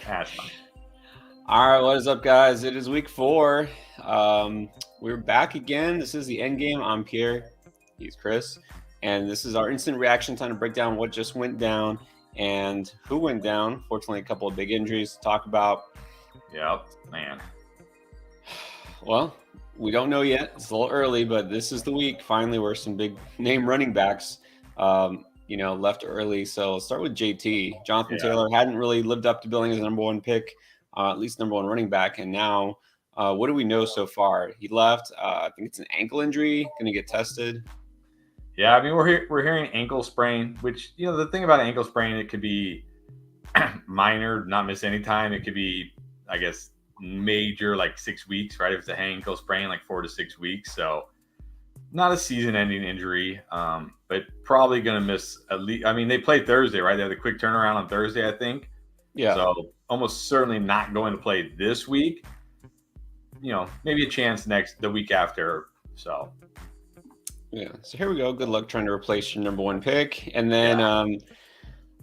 That's fine. All right, what is up, guys? It is week 4. We're back again. This is the end game. I'm Pierre. He's Chris. And this is our instant reaction time to break down what just went down and who went down. Fortunately, a couple of big injuries to talk about. Yep, man. Well, we don't know yet. It's a little early, but this is the week finally where some big name running backs, left early. So let's start with JT. Jonathan Taylor hadn't really lived up to billing as the number one pick, at least number one running back. And now, what do we know so far? He left. I think it's an ankle injury. Going to get tested. Yeah, I mean we're hearing ankle sprain, which the thing about ankle sprain, it could be minor, not miss any time. It could be, I guess, major, like 6 weeks, right? If it's a ankle sprain, like 4 to 6 weeks. So not a season-ending injury, but probably going to miss at least. I mean, they play Thursday, right? They have the quick turnaround on Thursday, I think. Yeah. So almost certainly not going to play this week. Maybe a chance the week after. So. Yeah. So here we go. Good luck trying to replace your number one pick. And then,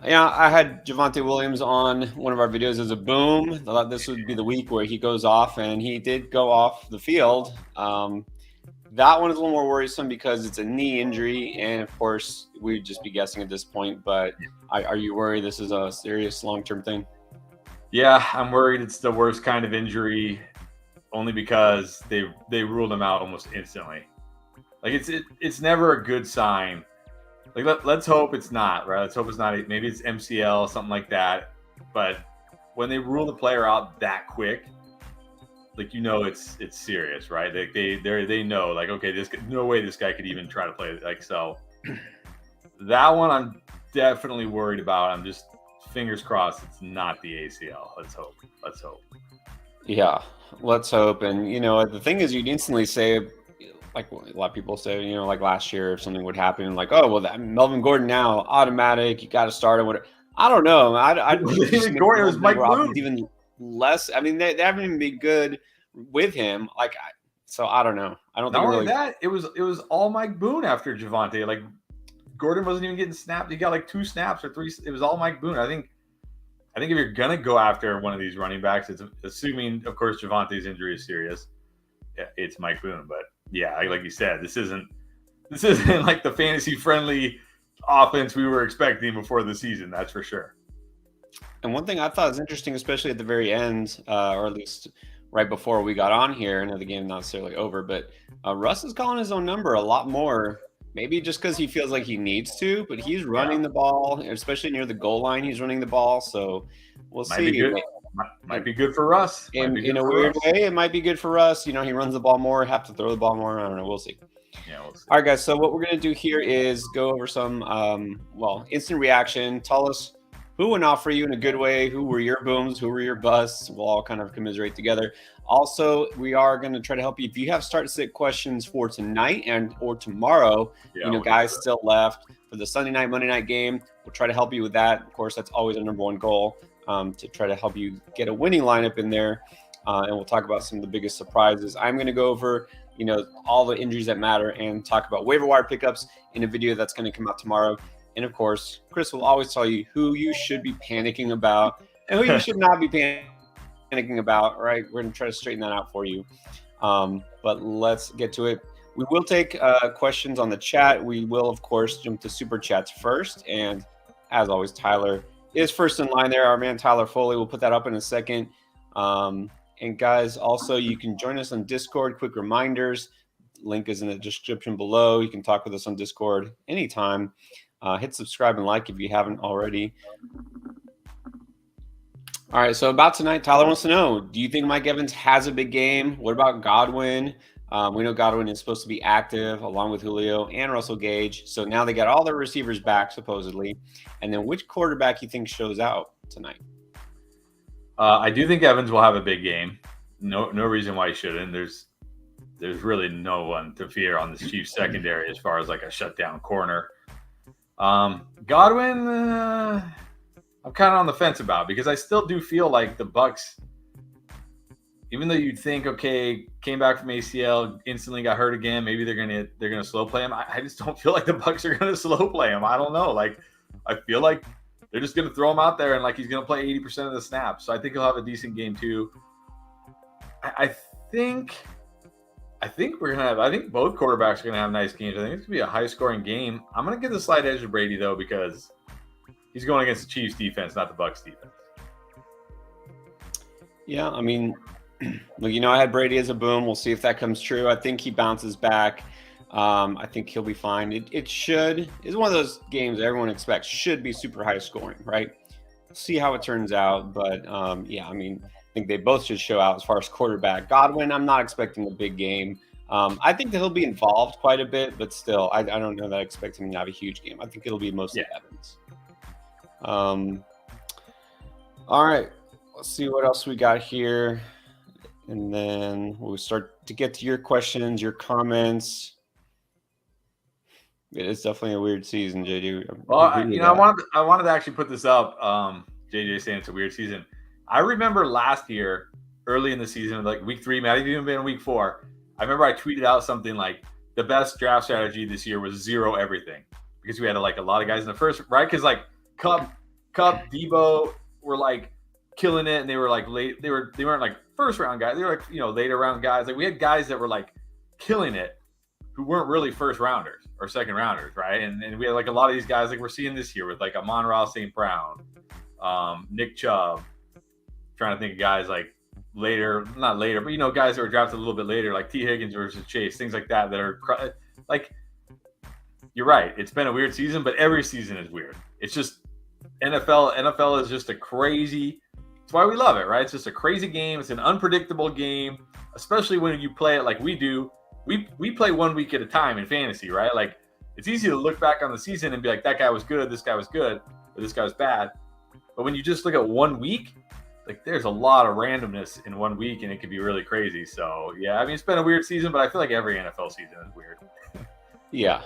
I had Javonte Williams on one of our videos as a boom. I thought this would be the week where he goes off, and he did go off the field. That one is a little more worrisome because it's a knee injury, and of course, we'd just be guessing at this point. But are you worried this is a serious long-term thing? Yeah, I'm worried it's the worst kind of injury, only because they ruled him out almost instantly. Like it's never a good sign. Like let's hope it's not, right? Let's hope it's not. Maybe it's MCL, something like that. But when they rule the player out that quick, like it's serious, right? Like they know, like, okay, no way this guy could even try to play. Like, so that one I'm definitely worried about. I'm just fingers crossed it's not the ACL. Let's hope. Yeah, let's hope. And the thing is, you'd instantly say, like a lot of people say, like last year, if something would happen, like, oh, well, that Melvin Gordon now automatic, you got to start him. I don't know. Gordon was Mike Boone. Even less. I mean, they haven't even been good with him. So I don't know. I don't think really that it was all Mike Boone after Javonte. Like Gordon wasn't even getting snapped. He got like 2 snaps or 3. It was all Mike Boone. I think if you're gonna go after one of these running backs, it's assuming, of course, Javonte's injury is serious. Yeah, it's Mike Boone, but yeah, like you said, this isn't like the fantasy friendly offense we were expecting before the season. That's for sure. And one thing I thought was interesting, especially at the very end, or at least right before we got on here, I know the game not necessarily over, but Russ is calling his own number a lot more. Maybe just because he feels like he needs to, but he's running the ball, especially near the goal line. He's running the ball, so we'll see. Might be good for Russ. In a weird way, it might be good for Russ. He runs the ball more, have to throw the ball more. I don't know. We'll see. Yeah, we'll see. All right, guys. So what we're going to do here is go over some, instant reaction. Tell us who went off for you in a good way. Who were your booms? Who were your busts? We'll all kind of commiserate together. Also, we are going to try to help you. If you have start-sit questions for tonight or tomorrow, guys still left for the Sunday night, Monday night game, we'll try to help you with that. Of course, that's always our number one goal. To try to help you get a winning lineup in there. And we'll talk about some of the biggest surprises. I'm going to go over, all the injuries that matter and talk about waiver wire pickups in a video that's going to come out tomorrow. And of course, Chris will always tell you who you should be panicking about and who you should not be panicking about, right? We're going to try to straighten that out for you. But let's get to it. We will take questions on the chat. We will, of course, jump to super chats first. And as always, Tyler is first in line there. Our man Tyler Foley. We'll put that up in a second. And guys, also you can join us on Discord. Quick reminders. Link is in the description below. You can talk with us on Discord anytime. Hit subscribe and like if you haven't already. All right, so about tonight, Tyler wants to know, do you think Mike Evans has a big game? What about Godwin? We know Godwin is supposed to be active along with Julio and Russell Gage. So now they got all their receivers back, supposedly. And then which quarterback you think shows out tonight? I do think Evans will have a big game. No reason why he shouldn't. There's really no one to fear on this Chiefs secondary as far as like a shutdown corner. Godwin, I'm kind of on the fence about, because I still do feel like the Bucs, even though you'd think, okay, came back from ACL, instantly got hurt again, maybe they're gonna slow play him. I just don't feel like the Bucs are gonna slow play him. I don't know. Like, I feel like they're just going to throw him out there and like he's going to play 80% of the snaps. So I think he'll have a decent game too. I think we're gonna have. I think both quarterbacks are gonna have nice games. I think it's gonna be a high-scoring game. I'm gonna give the slight edge to Brady though because he's going against the Chiefs defense, not the Bucs defense. Yeah, I mean, look, I had Brady as a boom. We'll see if that comes true. I think he bounces back. I think he'll be fine. It's one of those games everyone expects should be super high scoring, right? See how it turns out, but yeah, I mean, I think they both should show out as far as quarterback. Godwin, I'm not expecting a big game. I think that he'll be involved quite a bit, but still, I don't know that I expect him to have a huge game. I think it'll be mostly Evans. All right, let's see what else we got here, and then we'll start to get to your questions, your comments. It is definitely a weird season, JD. Well, I wanted to actually put this up. JJ saying it's a weird season. I remember last year, early in the season, like week 3, might have even been week 4. I remember I tweeted out something like the best draft strategy this year was 0 everything because we had like a lot of guys in the first, right? Because like Cup, Debo were like killing it, and they were like late. They weren't like first round guys. They were like later round guys. Like we had guys that were like killing it, who weren't really first rounders or second rounders, right? And we had like a lot of these guys like we're seeing this year with like Amon-Ra St. Brown, Nick Chubb. Trying to think of guys like not later, but guys that were drafted a little bit later, like T. Higgins versus Chase, things like that are like, you're right. It's been a weird season, but every season is weird. It's just NFL is just a crazy. That's why we love it, right? It's just a crazy game. It's an unpredictable game, especially when you play it like we do. We play 1 week at a time in fantasy, right? Like it's easy to look back on the season and be like, that guy was good, this guy was good, or this guy was bad. But when you just look at 1 week, like there's a lot of randomness in 1 week, and it could be really crazy. So yeah, I mean it's been a weird season, but I feel like every NFL season is weird. Yeah,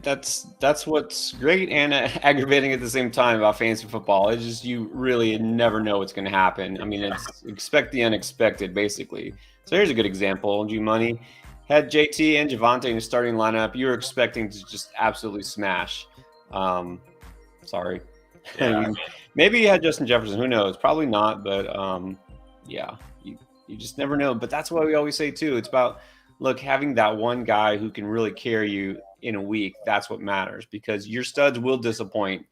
that's what's great and aggravating at the same time about fantasy football. It's just you really never know what's going to happen. I mean, it's expect the unexpected, basically. So here's a good example. G-Money had JT and Javonte in the starting lineup. You were expecting to just absolutely smash. Sorry. Yeah, I mean, maybe you had Justin Jefferson. Who knows? Probably not. But yeah, you just never know. But that's why we always say, too, it's about – look, having that one guy who can really carry you in a week, that's what matters because your studs will disappoint,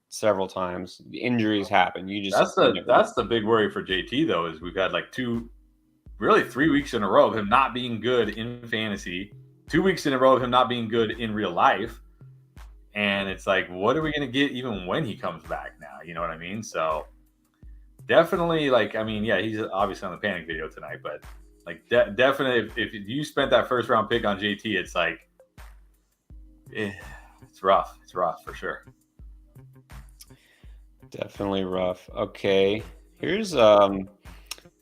several times. The injuries happen. You just that's the big worry for JT though, is we've had like 3 weeks in a row of him not being good in fantasy, 2 weeks in a row of him not being good in real life. And it's like, what are we going to get even when he comes back now? You know what I mean? So definitely he's obviously on the panic video tonight, but like definitely, if you spent that first round pick on JT, it's like, it's rough. It's rough for sure. Definitely rough. Okay, here's almost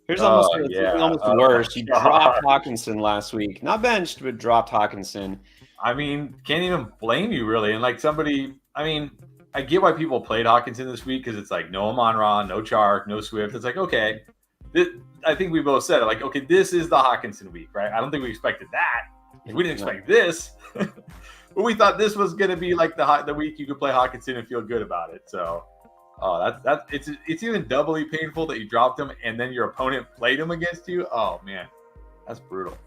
worse. You dropped Hawkinson last week, not benched, but dropped Hawkinson. I mean, can't even blame you really. And like I get why people played Hawkinson this week because it's like no Amon-Ra, no Chark, no Swift. It's like okay. I think we both said it. Like, okay, this is the Hawkinson week, right? I don't think we expected that. We didn't expect this, but we thought this was going to be like the week you could play Hawkinson and feel good about it. So, it's even doubly painful that you dropped him and then your opponent played him against you. Oh man, that's brutal.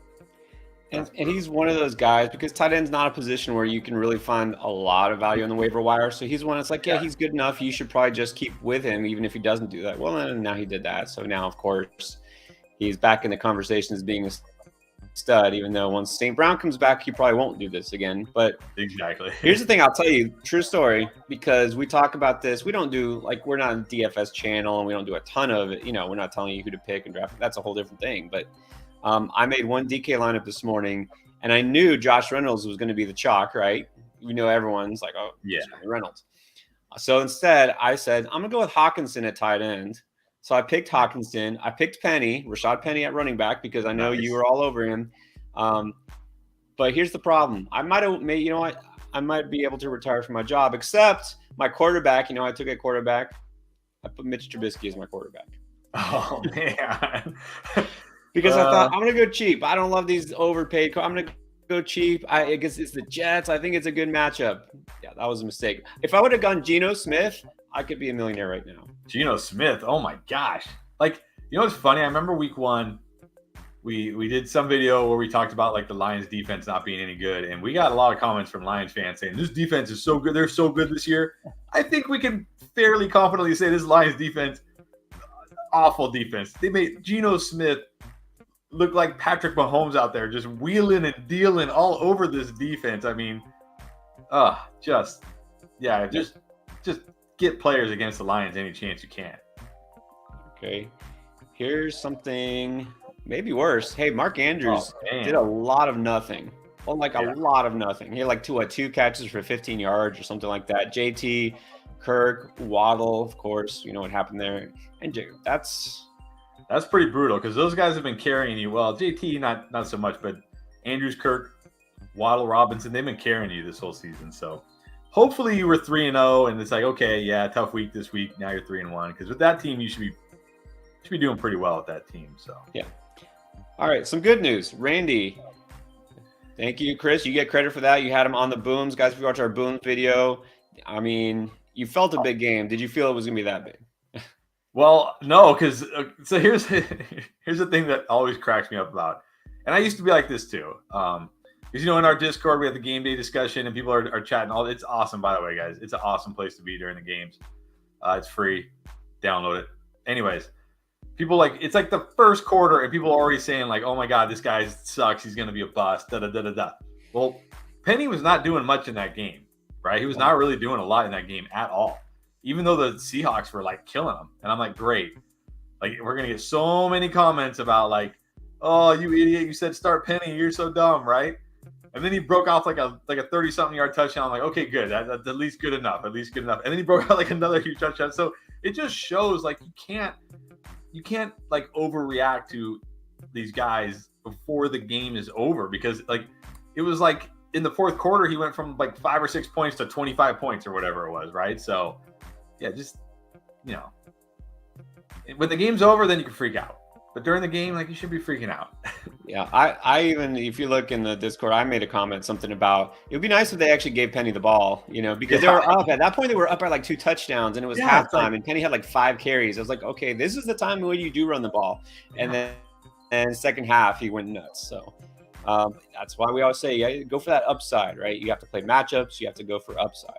And he's one of those guys because tight end's not a position where you can really find a lot of value on the waiver wire. So he's one that's like, yeah, he's good enough. You should probably just keep with him, even if he doesn't do that. Well, and now he did that. So now, of course, he's back in the conversation as being a stud, even though once St. Brown comes back, he probably won't do this again. But exactly. Here's the thing I'll tell you, true story, because we talk about this. We don't do we're not a DFS channel and we don't do a ton of it. We're not telling you who to pick and draft. That's a whole different thing. But I made one DK lineup this morning, and I knew Josh Reynolds was going to be the chalk, right? Everyone's like, oh, yeah, Reynolds. So instead, I said, I'm going to go with Hawkinson at tight end. So I picked Hawkinson. I picked Rashad Penny at running back because I know you were all over him. But here's the problem. I might be able to retire from my job, except my quarterback. I took a quarterback. I put Mitch Trubisky as my quarterback. Oh, man. Because I thought I'm going to go cheap. I don't love these overpaid. I'm going to go cheap. I guess it's the Jets. I think it's a good matchup. Yeah, that was a mistake. If I would have gone Geno Smith, I could be a millionaire right now. Geno Smith. Oh my gosh. Like, you know what's funny? I remember week 1, we did some video where we talked about like the Lions defense not being any good, and we got a lot of comments from Lions fans saying this defense is so good. They're so good this year. I think we can fairly confidently say this Lions defense, awful defense. They made Geno Smith look like Patrick Mahomes out there, just wheeling and dealing all over this defense. I mean, just get players against the Lions any chance you can. Okay, here's something maybe worse. Hey, Mark Andrews did a lot of nothing. Well, like a lot of nothing. He had like two catches for 15 yards or something like that. JT, Kirk, Waddle, of course, you know what happened there. And that's pretty brutal because those guys have been carrying you. Well, JT not so much, but Andrews, Kirk, Waddle, Robinson, they've been carrying you this whole season. So hopefully you were 3-0, and it's like, okay, yeah, tough week this week. Now you're 3-1 because with that team you should be doing pretty well with that team. So yeah. All right, some good news. Randy, thank you, Chris. You get credit for that. You had him on the booms, guys. If you watch our booms video, I mean, you felt a big game. Did you feel it was gonna be that big? Well, no, because so here's the thing that always cracks me up about, and I used to be like this too. Because in our Discord we have the game day discussion and people are chatting. It's awesome, by the way, guys. It's an awesome place to be during the games. It's free. Download it. Anyways, people it's like the first quarter and people are already saying like, oh my god, this guy sucks. He's gonna be a bust. Da da da da da. Well, Penny was not doing much in that game, right? He was not really doing a lot in that game at all. Even though the Seahawks were like killing him. And I'm like, great. Like, we're going to get so many comments about like, oh, you idiot. You said start Penny. You're so dumb, right? And then he broke off like a 30-something yard touchdown. I'm like, okay, good. That's at least good enough. At least good enough. And then he broke out like another huge touchdown. So it just shows like you can't like overreact to these guys before the game is over, because like it was like in the fourth quarter, he went from like 5 or 6 points to 25 points or whatever it was, right? So yeah, just, when the game's over, then you can freak out. But during the game, like, you should be freaking out. Yeah, I even, if you look in the Discord, I made a comment, something about, it would be nice if they actually gave Penny the ball, because they were up. At that point, they were up by like 2 touchdowns, and it was halftime, and Penny had like 5 carries. I was like, okay, this is the time when you do run the ball. And then second half, he went nuts. So that's why we always say, go for that upside, right? You have to play matchups. You have to go for upside.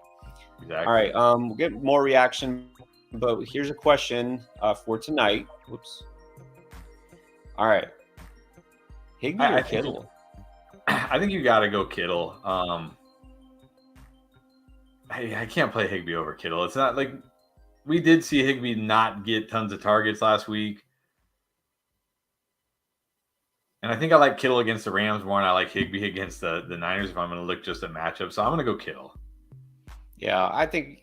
Exactly. All right, we'll get more reaction, but here's a question for tonight. Whoops. All right. Higbee or Kittle? I think you got to go Kittle. I can't play Higbee over Kittle. It's not like we did see Higbee not get tons of targets last week. And I think I like Kittle against the Rams more than I like Higbee against the Niners if I'm going to look just at matchup. So I'm going to go Kittle. Yeah, I think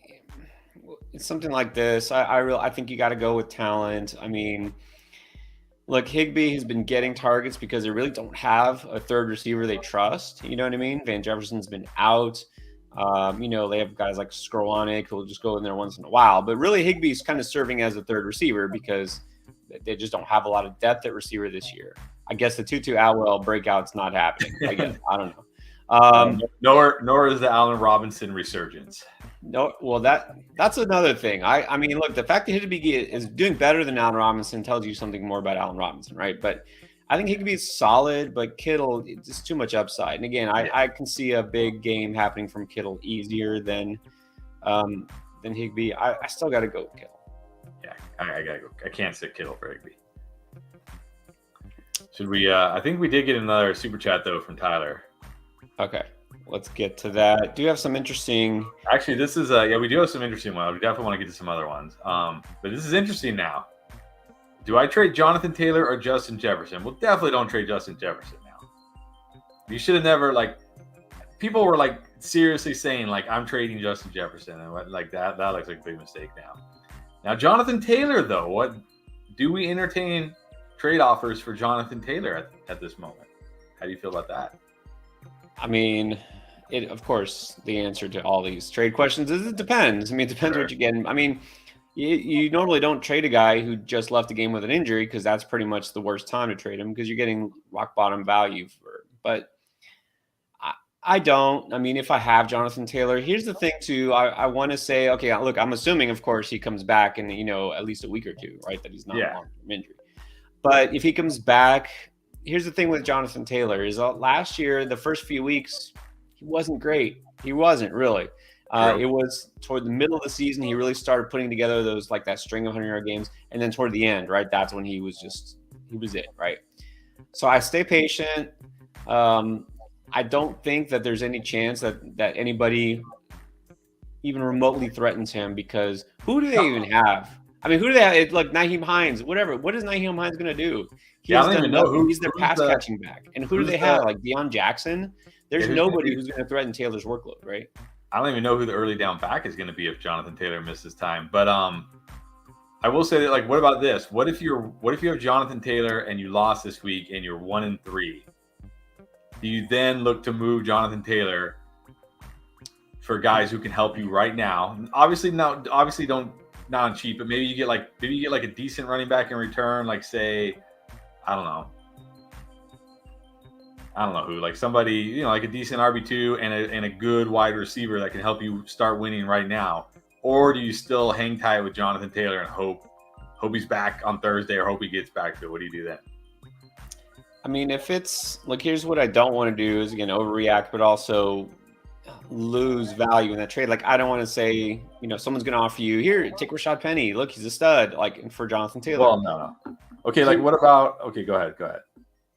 it's something like this. I think you got to go with talent. I mean, look, Higbee has been getting targets because they really don't have a third receiver they trust. You know what I mean? Van Jefferson's been out. They have guys like Skowronek who will just go in there once in a while. But really, Higbee's kind of serving as a third receiver because they just don't have a lot of depth at receiver this year. I guess the Tutu Atwell breakout's not happening. I don't know. Nor is the Allen Robinson resurgence. No, well, that's another thing. I mean, look, the fact that Higbee is doing better than Allen Robinson tells you something more about Allen Robinson, right? But I think Higbee is solid, but Kittle, it's too much upside. And again, I can see a big game happening from Kittle easier than Higbee. I still got to go with Kittle. Yeah, I gotta go. I can't sit Kittle for Higbee. Should we? I think we did get another super chat though from Tyler. Okay, let's get to that. Do you have some interesting? Actually, this is we do have some interesting ones. We definitely want to get to some other ones. But this is interesting now. Do I trade Jonathan Taylor or Justin Jefferson? Well, definitely don't trade Justin Jefferson now. You should have never people were like seriously saying like I'm trading Justin Jefferson and like that looks like a big mistake now. Now Jonathan Taylor though, what do we entertain trade offers for Jonathan Taylor at this moment? How do you feel about that? I mean, of course, the answer to all these trade questions is it depends. I mean, it depends what you're getting. I mean, you normally don't trade a guy who just left the game with an injury because that's pretty much the worst time to trade him because you're getting rock bottom value for. But I don't. I mean, if I have Jonathan Taylor, here's the thing too. I want to say, okay, look, I'm assuming, of course, he comes back in, at least a week or two, right? That he's not a Yeah. long-term injury. But if he comes back, here's the thing with Jonathan Taylor is last year, the first few weeks, he wasn't great. He wasn't really. It was toward the middle of the season he really started putting together those like that string of 100-yard games, and then toward the end, right? That's when he was it, right? So I stay patient. I don't think that there's any chance that anybody even remotely threatens him, because who do they even have? I mean, who do they have? It's like Nyheim Hines, whatever. What is Nyheim Hines going to do? I don't even know who. He's their pass catching back. And who do they have? Like Deion Jackson? There's nobody who's going to threaten Taylor's workload, right? I don't even know who the early down back is going to be if Jonathan Taylor misses time. But I will say that, like, what about this? What if you have Jonathan Taylor and you lost this week and you're 1-3? Do you then look to move Jonathan Taylor for guys who can help you right now? Obviously not on cheap, but maybe you get like a decent running back in return, like say, I don't know who, like somebody, like a decent RB2 and a good wide receiver that can help you start winning right now. Or do you still hang tight with Jonathan Taylor and hope he's back on Thursday, or hope he gets back to it? What do you do then? I mean, if it's like, here's what I don't want to do is, again, overreact, but also lose value in that trade. Like, I don't want to say, someone's going to offer you, here, take Rashad Penny. Look, he's a stud, like, for Jonathan Taylor. Well, no. Okay, like, what about, okay, go ahead.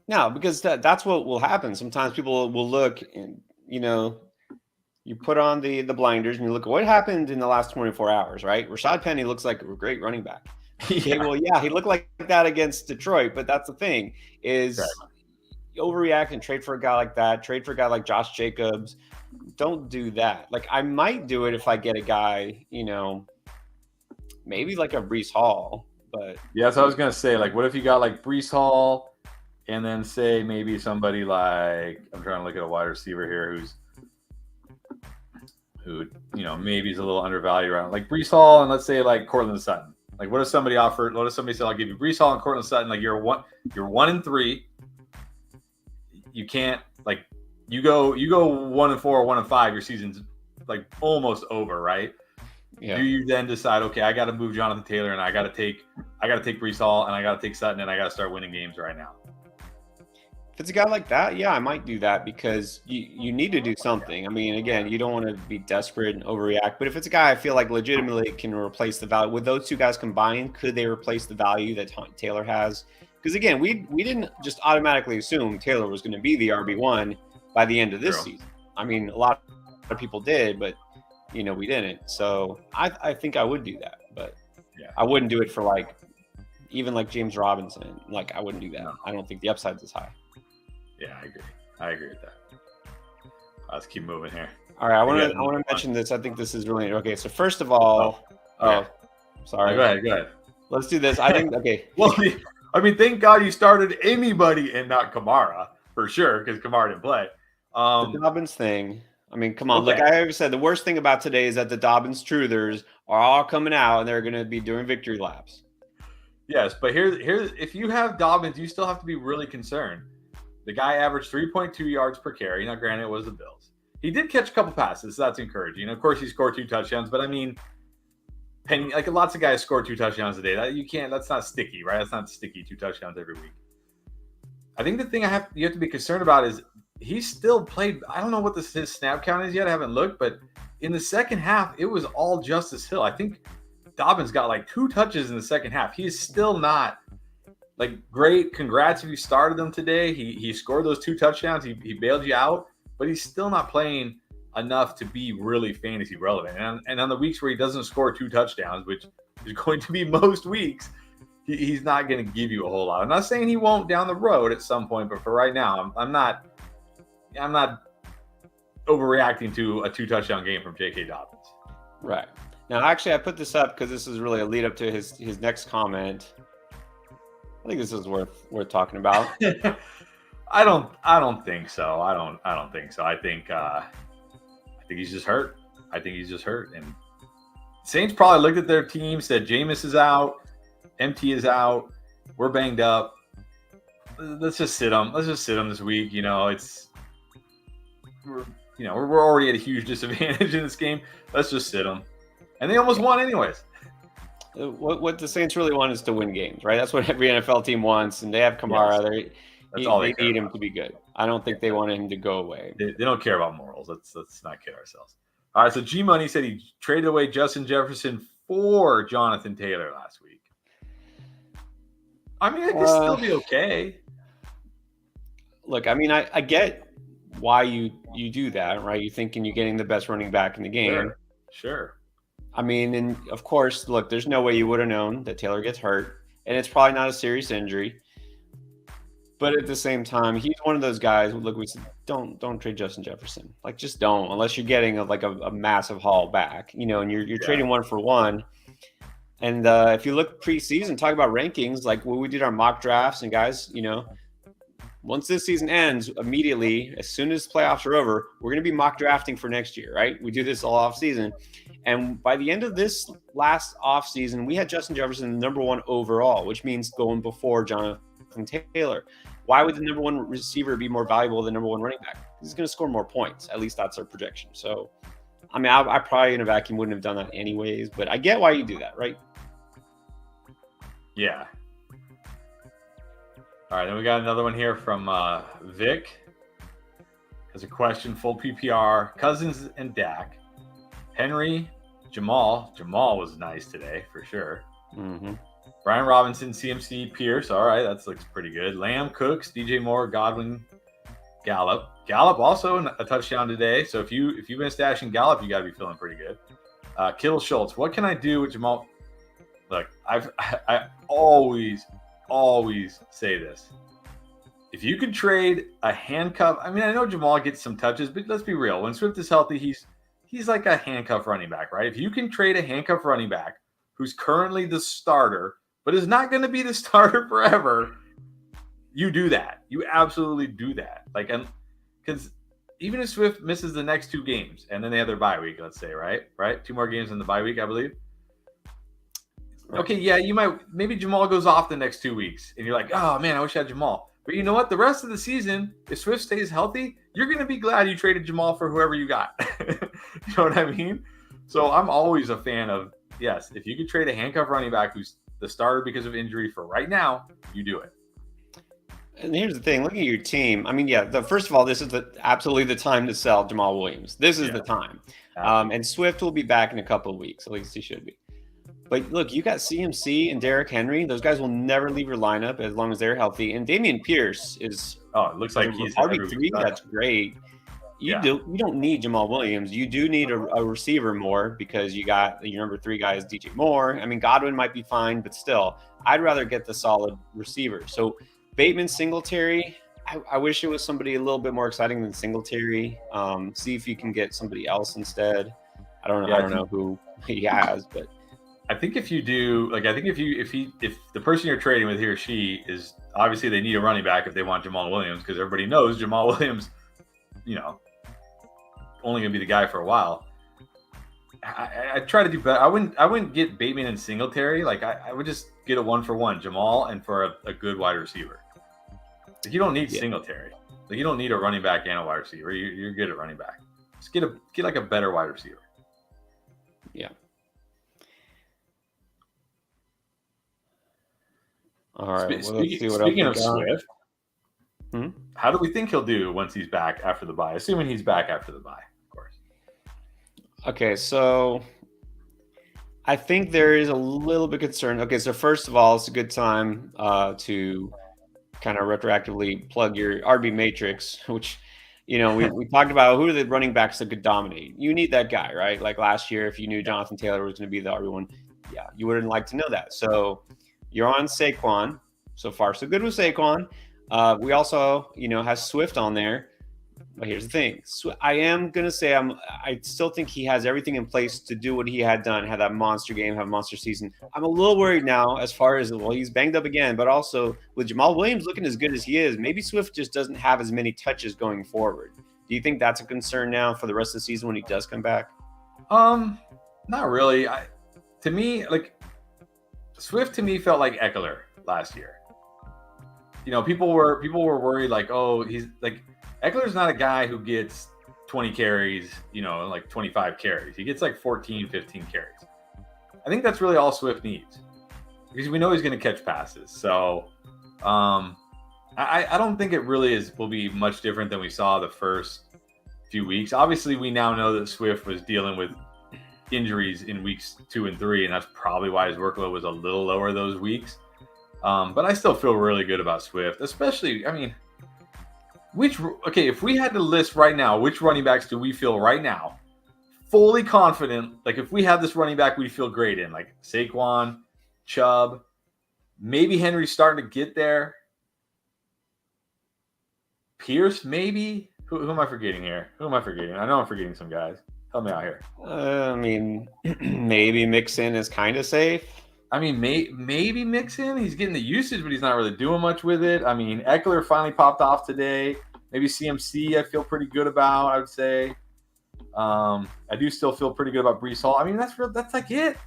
No, because that's what will happen. Sometimes people will look and, you put on the blinders and you look at what happened in the last 24 hours, right? Rashad Penny looks like a great running back. Okay, well, yeah, he looked like that against Detroit, but that's the thing is you overreact and trade for a guy like that, trade for a guy like Josh Jacobs. Don't do that. Like, I might do it if I get a guy, maybe like a Breece Hall, but yeah, that's what I was gonna say. Like, what if you got like Breece Hall, and then say maybe somebody like, I'm trying to look at a wide receiver here who maybe is a little undervalued around, like Breece Hall, and let's say like Cortland Sutton. Like, what if somebody offered? What if somebody said, "I'll give you Breece Hall and Cortland Sutton"? Like, you're 1-3. You can't, like, you go 1-4 or 1-5. Your season's like almost over, right? Yeah. Do you then decide, okay, I got to move Jonathan Taylor and I got to take Breece Hall and I got to take Sutton and I got to start winning games right now? If it's a guy like that, yeah, I might do that, because you need to do something. I mean, again, you don't want to be desperate and overreact. But if it's a guy I feel like legitimately can replace the value, with those two guys combined, could they replace the value that Taylor has? Because, again, we didn't just automatically assume Taylor was going to be the RB1 by the end of this season. I mean, a lot of people did, but, we didn't. So I think I would do that. But I wouldn't do it for, like, even like James Robinson. Like, I wouldn't do that. I don't think the upside's as high. Yeah, I agree with that. Let's keep moving here. All right, I want to mention this. I think this is really okay. So first of all, sorry. Go ahead. Let's do this. I think okay. Well, I mean, thank God you started anybody and not Kamara for sure, because Kamara didn't play. The Dobbins thing. I mean, come on. Look, I always said the worst thing about today is that the Dobbins truthers are all coming out and they're going to be doing victory laps. Yes, but here's if you have Dobbins, you still have to be really concerned. The guy averaged 3.2 yards per carry. Now, granted, it was the Bills. He did catch a couple passes, so that's encouraging. Of course, he scored 2 touchdowns, but I mean, Penny, like lots of guys score 2 touchdowns a day. That's not sticky, right? That's not sticky, 2 touchdowns every week. I think the thing you have to be concerned about is he still played. I don't know what his snap count is yet. I haven't looked, but in the second half, it was all Justice Hill. I think Dobbins got like 2 touches in the second half. He's still not like great. Congrats if you started him today. He scored those 2 touchdowns. He bailed you out, but he's still not playing enough to be really fantasy relevant. And on the weeks where he doesn't score 2 touchdowns, which is going to be most weeks, he's not going to give you a whole lot. I'm not saying he won't down the road at some point, but for right now, I'm not overreacting to a 2 touchdown game from J.K. Dobbins. Right. Now, actually, I put this up because this is really a lead up to his next comment. I think this is worth talking about. I don't think so. I don't think so. I think he's just hurt. And Saints probably looked at their team, said Jameis is out, MT is out, we're banged up. Let's just sit him. Let's just sit him this week. we're already at a huge disadvantage in this game. Let's just sit them. And they almost won anyways. What the Saints really want is to win games, right? That's what every NFL team wants, and they have Kamara. Yes. They need him to be good. I don't think they want him to go away. They don't care about morals. Let's not kid ourselves. All right, so G Money said he traded away Justin Jefferson for Jonathan Taylor last week. I mean, it could still be okay. Look, I mean, I get why you do that, right? You're thinking you're getting the best running back in the game. Sure. I mean, and of course, look, there's no way you would have known that Taylor gets hurt, and it's probably not a serious injury. But at the same time, he's one of those guys. Look, we said, don't trade Justin Jefferson. Like, just don't, unless you're getting a massive haul back, and you're trading 1 for 1. And if you look preseason, talk about rankings, like when we did our mock drafts, and guys, once this season ends, immediately, as soon as playoffs are over, we're going to be mock drafting for next year, right? We do this all off season. And by the end of this last off season, we had Justin Jefferson number 1 overall, which means going before Jonathan Taylor. Why would the number 1 receiver be more valuable than number 1 running back? He's going to score more points. At least that's our projection. So, I mean, I probably in a vacuum wouldn't have done that anyways, but I get why you do that, right? Yeah. All right, then we got another one here from Vic. Has a question, full PPR, Cousins and Dak. Henry, Jamal. Jamal was nice today, for sure. Mm-hmm. Brian Robinson, CMC, Pierce. All right, that looks pretty good. Lamb, Cooks, DJ Moore, Godwin, Gallup. Gallup also a touchdown today. So if you've been stashing Gallup, you got to be feeling pretty good. Kittle, Schultz. What can I do with Jamal? Look, I always say this. If you could trade a handcuff, I mean, I know Jamal gets some touches, but let's be real. When Swift is healthy, he's like a handcuff running back, right? If you can trade a handcuff running back who's currently the starter, but is not going to be the starter forever, you do that. You absolutely do that. Like, and because even if Swift misses the next 2 games, and then they have their bye week, let's say, right? 2 more games in the bye week, I believe. Okay, yeah, maybe Jamal goes off the next 2 weeks, and you're like, oh man, I wish I had Jamal. But you know what? The rest of the season, if Swift stays healthy, you're going to be glad you traded Jamal for whoever you got. You know what I mean? So I'm always a fan of, yes, if you could trade a handcuff running back who's the starter because of injury for right now, you do it. And here's the thing, looking at your team, I mean, yeah, first of all, this is absolutely the time to sell Jamal Williams. This is the time. And Swift will be back in a couple of weeks, at least he should be. But look, you got CMC and Derrick Henry. Those guys will never leave your lineup as long as they're healthy. And Dameon Pierce is it looks like he's RB3. That's great. You don't need Jamal Williams. You do need a receiver more because you got your number 3 guy is DJ Moore. I mean, Godwin might be fine, but still, I'd rather get the solid receiver. So Bateman, Singletary, I wish it was somebody a little bit more exciting than Singletary. See if you can get somebody else instead. I don't know who he has, but I think if you do, like, I think if the person you're trading with, he or she, is obviously they need a running back if they want Jamal Williams, because everybody knows Jamal Williams, only gonna be the guy for a while. I try to do better. I wouldn't get Bateman and Singletary. Like I would just get a 1 for 1 Jamal and for a good wide receiver. Like, you don't need Singletary. Like, you don't need a running back and a wide receiver. You're good at running back. Just get like a better wide receiver. Yeah. All right. Let's see what speaking of Swift, how do we think he'll do once he's back after the bye? Assuming he's back after the bye, of course. Okay, so I think there is a little bit concerned. Okay, so first of all, it's a good time to kind of retroactively plug your RB matrix, which, we talked about who are the running backs that could dominate. You need that guy, right? Like last year, if you knew Jonathan Taylor was going to be the RB1, you wouldn't like to know that. So you're on Saquon. So far, so good with Saquon. We also, has Swift on there. But here's the thing. I am going to say I still think he has everything in place to do what he had done, have that monster game, have a monster season. I'm a little worried now as far as, he's banged up again, but also with Jamal Williams looking as good as he is, maybe Swift just doesn't have as many touches going forward. Do you think that's a concern now for the rest of the season when he does come back? Not really. To me, Swift to me felt like Eckler last year. People were worried, like, oh, he's like, Eckler's not a guy who gets 20 carries, like 25 carries. He gets like 14, 15 carries. I think that's really all Swift needs because we know he's going to catch passes. So I don't think it really will be much different than we saw the first few weeks. Obviously, we now know that Swift was dealing with injuries in weeks 2 and 3, and that's probably why his workload was a little lower those weeks. But I still feel really good about Swift, especially, if we had to list right now, which running backs do we feel right now fully confident? Like, if we had this running back, we'd feel great in, like Saquon, Chubb, maybe Henry's starting to get there. Pierce, maybe. Who am I forgetting here? Who am I forgetting? I know I'm forgetting some guys. Help me out here. Maybe Mixon is kind of safe. Maybe Mixon. He's getting the usage, but he's not really doing much with it. Eckler finally popped off today. Maybe CMC I feel pretty good about, I would say. I do still feel pretty good about Breece Hall. That's like it.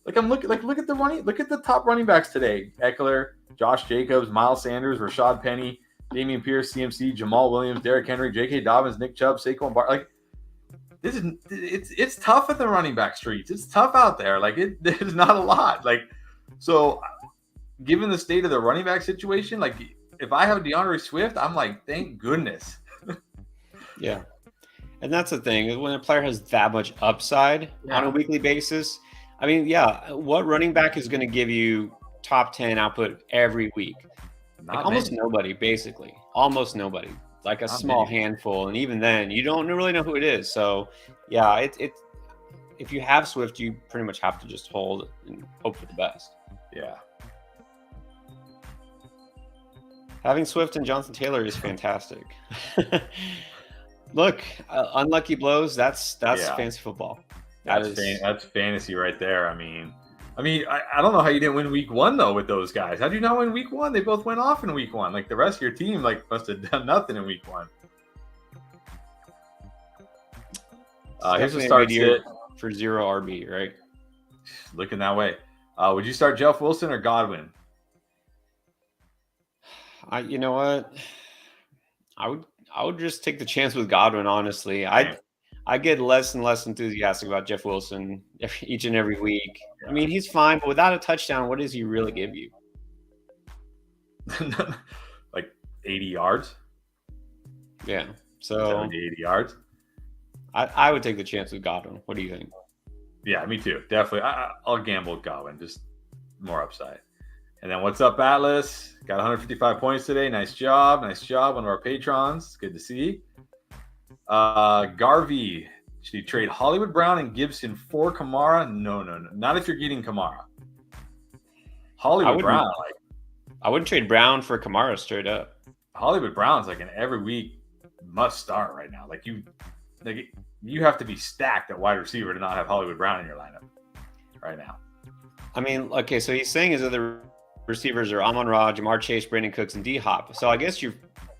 Look at the top running backs today. Eckler, Josh Jacobs, Miles Sanders, Rashad Penny, Damian Pierce, CMC, Jamal Williams, Derrick Henry, J.K. Dobbins, Nick Chubb, Saquon Barkley. It's tough at the running back streets. It's tough out there. There's not a lot. So given the state of the running back situation, if I have DeAndre Swift, I'm like, thank goodness. Yeah. And that's the thing. When a player has that much upside on a weekly basis, what running back is going to give you top 10 output every week? Almost nobody, basically. Almost nobody. Like a small handful, and even then, you don't really know who it is. So, yeah, if you have Swift, you pretty much have to just hold and hope for the best. Yeah. Having Swift and Jonathan Taylor is fantastic. Look, unlucky blows. That's fantasy football. That's fantasy right there. I don't know how you didn't win week 1 though with those guys. How did you not win week 1? They both went off in week 1. The rest of your team must have done nothing in week 1. Here's a start sit for 0 RB, right? Looking that way. Would you start Jeff Wilson or Godwin? You know what? I would just take the chance with Godwin. Honestly, I get less and less enthusiastic about Jeff Wilson each and every week. Yeah. He's fine, but without a touchdown, what does he really give you? 80 yards. Yeah. So 70, 80 yards. I would take the chance with Godwin. What do you think? Yeah, me too. Definitely. I'll gamble with Godwin. Just more upside. And then what's up, Atlas? Got 155 points today. Nice job. One of our patrons. Good to see. Garvey, should you trade Hollywood Brown and Gibson for Kamara? No. Not if you're getting Kamara. Hollywood Brown. I wouldn't trade Brown for Kamara straight up. Hollywood Brown's an every week must start right now. You have to be stacked at wide receiver to not have Hollywood Brown in your lineup right now. Okay, so he's saying his other receivers are Amon-Ra, Jamar Chase, Brandon Cooks, and D-Hop. So I guess you're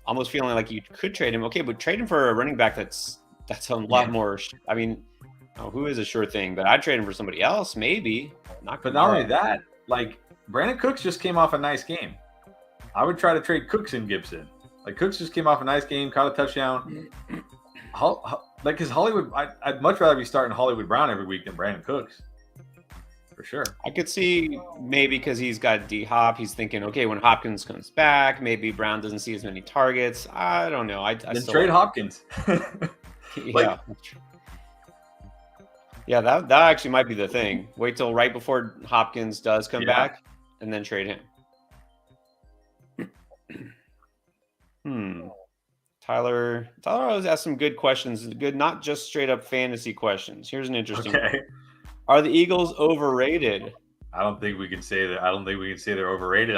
almost feeling like you could trade him. Okay, but trade him for a running back that's a lot more. Who is a sure thing? But I'd trade him for somebody else, maybe. But not only that, Brandon Cooks just came off a nice game. I would try to trade Cooks and Gibson. Cooks just came off a nice game, caught a touchdown. Because Hollywood, I'd much rather be starting Hollywood Brown every week than Brandon Cooks. For sure. I could see maybe because he's got D-Hop, he's thinking, okay, when Hopkins comes back, maybe Brown doesn't see as many targets. I don't know. Then trade Hopkins. Yeah, that actually might be the thing. Wait till right before Hopkins does come back, and then trade him. Tyler always asks some good questions. Good, not just straight up fantasy questions. Here's an interesting one. Are the Eagles overrated? I don't think we can say that. I don't think we can say they're overrated.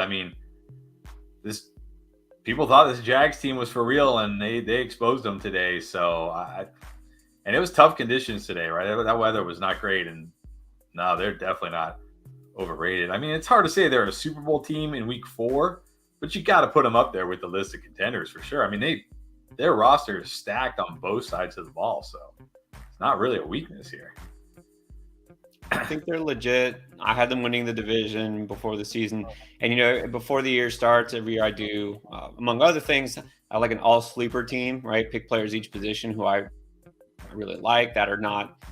People thought this Jags team was for real, and they exposed them today. So and it was tough conditions today, right? That weather was not great, and no, they're definitely not overrated. It's hard to say they're a Super Bowl team in Week 4, but you got to put them up there with the list of contenders for sure. Their roster is stacked on both sides of the ball, so it's not really a weakness here. I think they're legit. I had them winning the division before the season. And, before the year starts, every year I do, among other things, I like an all-sleeper team, right? Pick players each position who I really like that are not,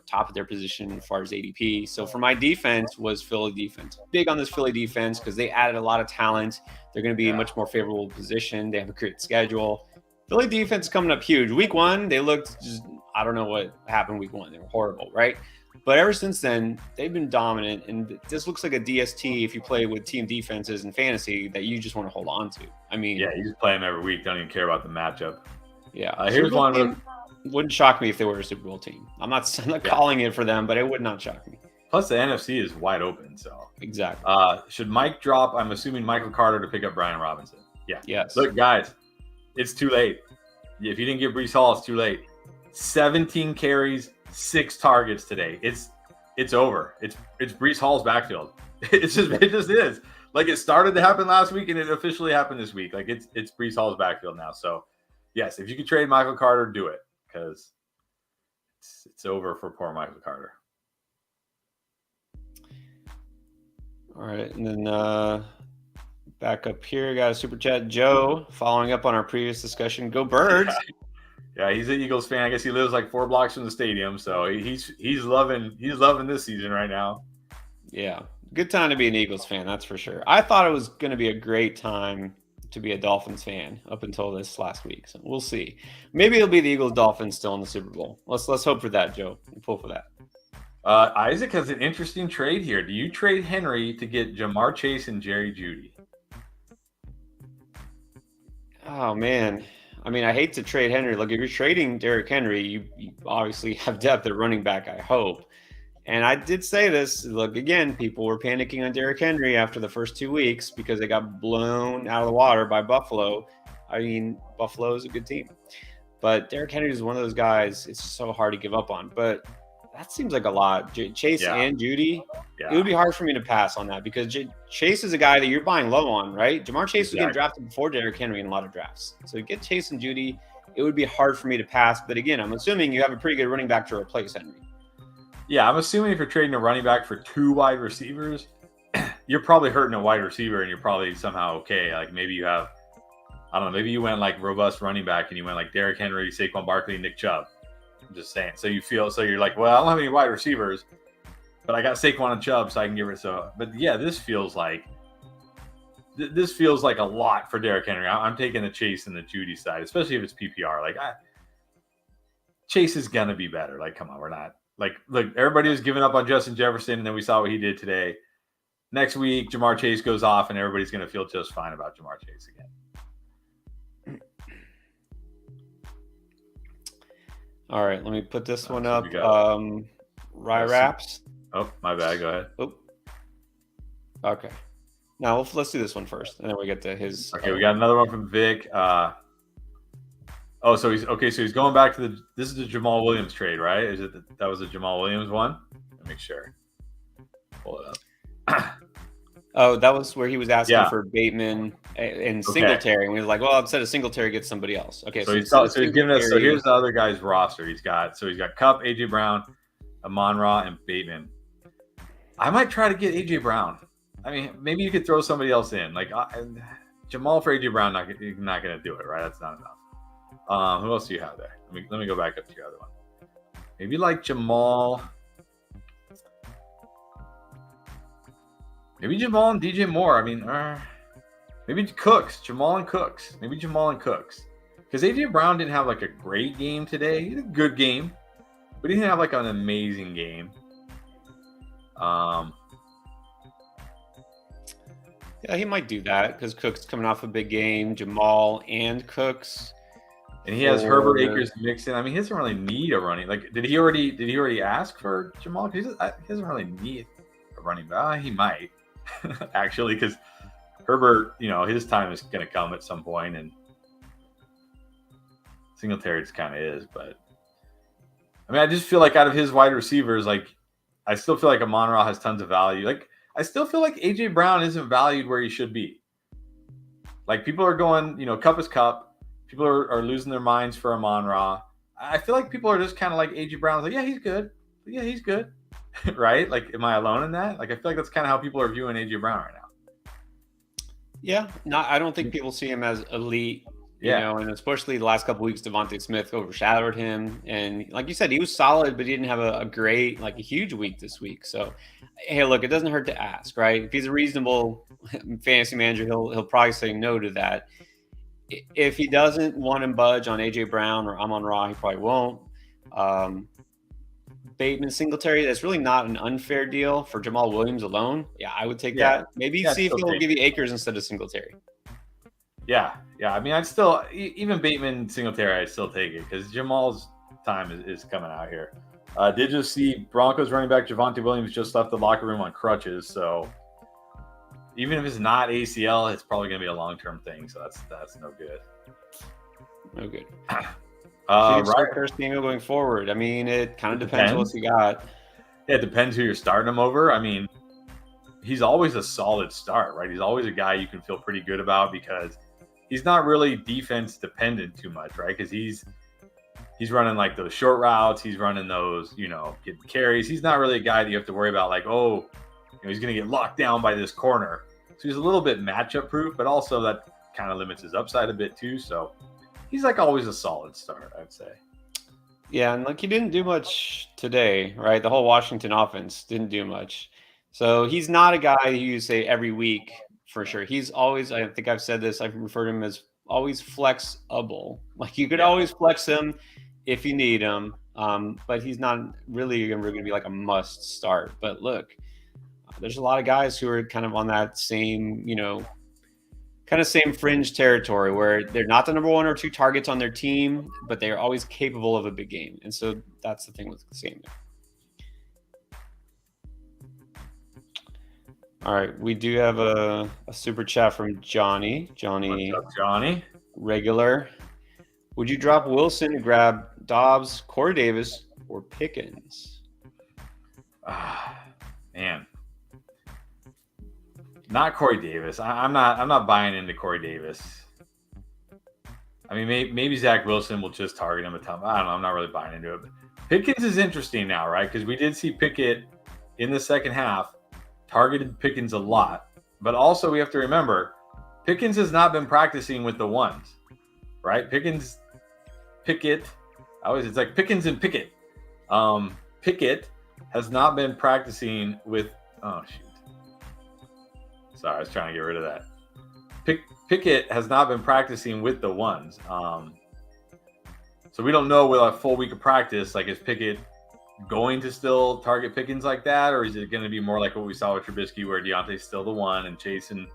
top of their position as far as ADP. So for my defense was Philly defense. Big on this Philly defense because they added a lot of talent. They're going to be in a much more favorable position. They have a great schedule. Philly defense is coming up huge. Week 1, they looked just, I don't know what happened week 1. They were horrible, right? But ever since then, they've been dominant. And this looks like a DST if you play with team defenses in fantasy that you just want to hold on to. I mean, yeah, you just play them every week. Don't even care about the matchup. Yeah. Here's one. Wouldn't shock me if they were a Super Bowl team. I'm not calling it for them, but it would not shock me. Plus, the NFC is wide open. So exactly. Should Mike drop? I'm assuming Michael Carter to pick up Brian Robinson. Yeah. Yes. Look, guys, it's too late. If you didn't get Breece Hall, it's too late. 17 carries, 6 targets today. It's over. It's Breece Hall's backfield. It just is. Like, it started to happen last week, and it officially happened this week. Like, it's Breece Hall's backfield now. So, yes, if you could trade Michael Carter, do it, because it's over for poor Michael Carter. All right, and then back up here, got a super chat. Joe, following up on our previous discussion, go Birds. Yeah, he's an Eagles fan. I guess he lives like 4 blocks from the stadium, so he's loving this season right now. Yeah, good time to be an Eagles fan, that's for sure. I thought it was going to be a great time to be a Dolphins fan up until this last week, so we'll see. Maybe it'll be the Eagles-Dolphins still in the Super Bowl. Let's hope for that, Joe. We'll pull for that. Isaac has an interesting trade here. Do you trade Henry to get Jamar Chase and Jerry Jeudy? Oh man. I mean, I hate to trade Henry. Look, if you're trading Derrick Henry, you obviously have depth at running back, I hope. And I did say this. Look, again, people were panicking on Derrick Henry after the first 2 weeks because they got blown out of the water by Buffalo. I mean, Buffalo is a good team. But Derrick Henry is one of those guys it's so hard to give up on. But that seems like a lot. Chase and Jeudy, it would be hard for me to pass on that because Chase is a guy that you're buying low on, right? Jamar Chase was getting drafted before Derrick Henry in a lot of drafts. So get Chase and Jeudy, it would be hard for me to pass. But again, I'm assuming you have a pretty good running back to replace Henry. Yeah, I'm assuming if you're trading a running back for 2 wide receivers, you're probably hurting a wide receiver and you're probably somehow okay. Like maybe you have, I don't know, maybe you went like robust running back and you went like Derrick Henry, Saquon Barkley, Nick Chubb. I'm just saying. So you're like, well, I don't have any wide receivers, but I got Saquon and Chubb, so I can get rid of. But yeah, this feels like a lot for Derrick Henry. I'm taking the Chase and the Jeudy side, especially if it's PPR. Like Chase is gonna be better. Like, come on, we're not like look. Everybody was giving up on Justin Jefferson, and then we saw what he did today. Next week, Jamar Chase goes off, and everybody's gonna feel just fine about Jamar Chase again. All right, let me put this one up. Rye Raps. Oh, my bad. Go ahead. Oh. Okay. Now let's do this one first, and then we get to his. Okay, we got another one from Vic. So he's going back to this is the Jamal Williams trade, right? Is it that was the Jamal Williams one? Let me make sure. Pull it up. Oh, that was where he was asking for Bateman and Singletary, and we was like, well, instead of Singletary, get somebody else. Okay, so he's giving us. So here's the other guy's roster. He's got Kupp, AJ Brown, Amon-Ra, and Bateman. I might try to get AJ Brown. I mean, maybe you could throw somebody else in, like Jamal for AJ Brown. Not going to do it, right? That's not enough. Who else do you have there? Let me go back up to your other one. Maybe like Jamal. Maybe Jamal and DJ Moore. I mean, maybe Cooks. Jamal and Cooks. Maybe Jamal and Cooks. Because AJ Brown didn't have like a great game today. He had a good game, but he didn't have like an amazing game. Yeah, he might do that because Cooks coming off a big game. Jamal and Cooks. And he has Herbert, Akers, Mixon. I mean, he doesn't really need a running. Like, did he already ask for Jamal? He doesn't really need a running back. He might. Actually, because Herbert, his time is going to come at some point, and Singletary just kind of is. But I mean, I just feel like out of his wide receivers, like I still feel like Amon-Ra has tons of value. Like I still feel like AJ Brown isn't valued where he should be. Like people are going, Kupp is Kupp. People are losing their minds for Amon-Ra. I feel like people are just kind of like AJ Brown's like, yeah, he's good. Yeah, he's good. Right? Like, am I alone in that? Like, I feel like that's kind of how people are viewing AJ Brown right now. Yeah, I don't think people see him as elite You Yeah. know, and especially the last couple weeks, Devontae Smith overshadowed him. And like you said, he was solid, but he didn't have a great, like a huge week this week. So, hey, look, it doesn't hurt to ask, right? If he's a reasonable fantasy manager, he'll probably say no to that. If he doesn't want to budge on AJ Brown or Amon Ra, he probably won't. Um, Bateman Singletary, that's really not an unfair deal for Jamal Williams alone. Yeah, I would take Yeah. that. Maybe Yeah, I'd see if still he'll take give it. you Akers instead of Singletary. Yeah. Yeah. I mean, I'd still, even Bateman Singletary, I'd still take it because Jamal's time is coming out here. Did just see Broncos running back Javonte Williams just left the locker room on crutches. So even if it's not ACL, it's probably going to be a long-term thing. So that's no good. No good. Right. First Daniel going forward. I mean, it kind of depends Depends. what you got. Yeah, it depends who you're starting him over. I mean, he's always a solid start, right? He's always a guy you can feel pretty good about because he's not really defense dependent too much, right? Because he's running like those short routes, he's running those, getting carries. He's not really a guy that you have to worry about, like, he's going to get locked down by this corner. So he's a little bit matchup proof, but also that kind of limits his upside a bit too. So he's like always a solid start, I'd say. Yeah, and like he didn't do much today, right? The whole Washington offense didn't do much. So he's not a guy who you say every week for sure. He's always, I think I've said this, I've referred to him as always flexible. Like you could always flex him if you need him. But he's not really going to be like a must start. But look, there's a lot of guys who are kind of on that same, kind of same fringe territory where they're not the number 1 or 2 targets on their team, but they are always capable of a big game. And so that's the thing with Samuel. All right, we do have a super chat from Johnny. What's up, Johnny? Regular. Would you drop Wilson to grab Dobbs, Corey Davis, or Pickens? Man. Not Corey Davis. I'm not buying into Corey Davis. I mean, maybe Zach Wilson will just target him a ton. I don't know. I'm not really buying into it. But Pickens is interesting now, right? Because we did see Pickett in the second half targeted Pickens a lot. But also we have to remember, Pickens has not been practicing with the ones, right? Pickett. It's like Pickens and Pickett. Pickett has not been practicing with. Oh shoot. Sorry, I was trying to get rid of that. Pickett has not been practicing with the ones. So we don't know with a full week of practice, like is Pickett going to still target Pickens like that? Or is it going to be more like what we saw with Trubisky where Deontay's still the one and Chase and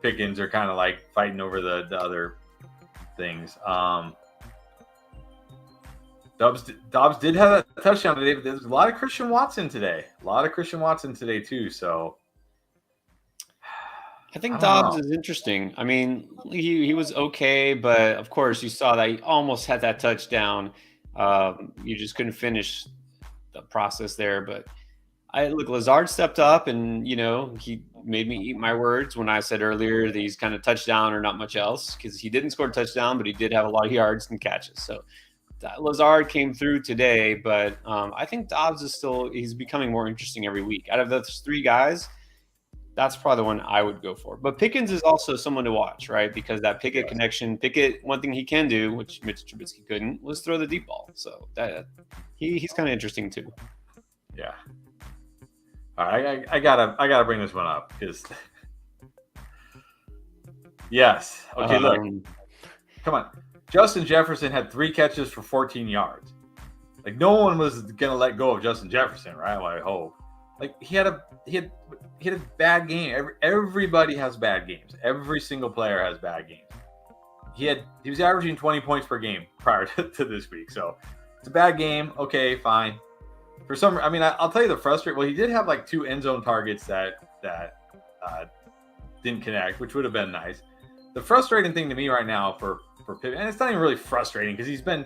Pickens are kind of like fighting over the other things. Dobbs did have a touchdown today, but there's a lot of Christian Watson today. Too, so I think Dobbs is interesting. I mean, he was okay, but of course you saw that he almost had that touchdown. You just couldn't finish the process there. But Lazard stepped up, and he made me eat my words when I said earlier that he's kind of touchdown or not much else, because he didn't score a touchdown, but he did have a lot of yards and catches. So Lazard came through today, but I think Dobbs he's becoming more interesting every week. Out of those 3 guys, that's probably the one I would go for. But Pickens is also someone to watch, right? Because that Pickett connection, one thing he can do, which Mitch Trubisky couldn't, was throw the deep ball. So that he's kind of interesting too. Yeah. All right, I gotta bring this one up because yes. Okay, look. Come on. Justin Jefferson had 3 catches for 14 yards. Like no one was gonna let go of Justin Jefferson, right? Well, I hope. Like he had a bad game. Everybody has bad games. Every single player has bad games. He was averaging 20 points per game prior to this week. So it's a bad game. Okay, fine. I'll tell you the frustrating. Well, he did have like 2 end zone targets that didn't connect, which would have been nice. The frustrating thing to me right now for Pittman, and it's not even really frustrating because he's been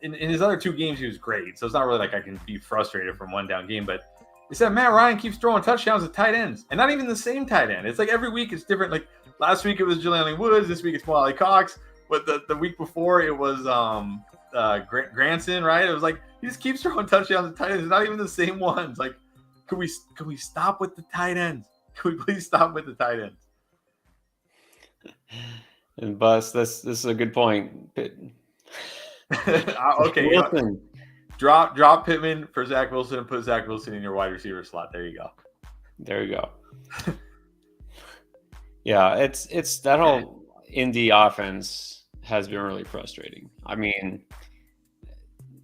in his other 2 games he was great. So it's not really like I can be frustrated from one down game, but it's that Matt Ryan keeps throwing touchdowns at tight ends, and not even the same tight end. It's like every week it's different. Like last week it was Jelani Woods, this week it's Wally Cox, but the week before it was Granson, right? It was like he just keeps throwing touchdowns at tight ends, not even the same ones. Like, can we stop with the tight ends? Can we please stop with the tight ends? And Bus, this is a good point. Okay, Wilson. Drop Pittman for Zach Wilson and put Zach Wilson in your wide receiver slot. There you go. There you go. Yeah, it's that whole Indy offense has been really frustrating. I mean,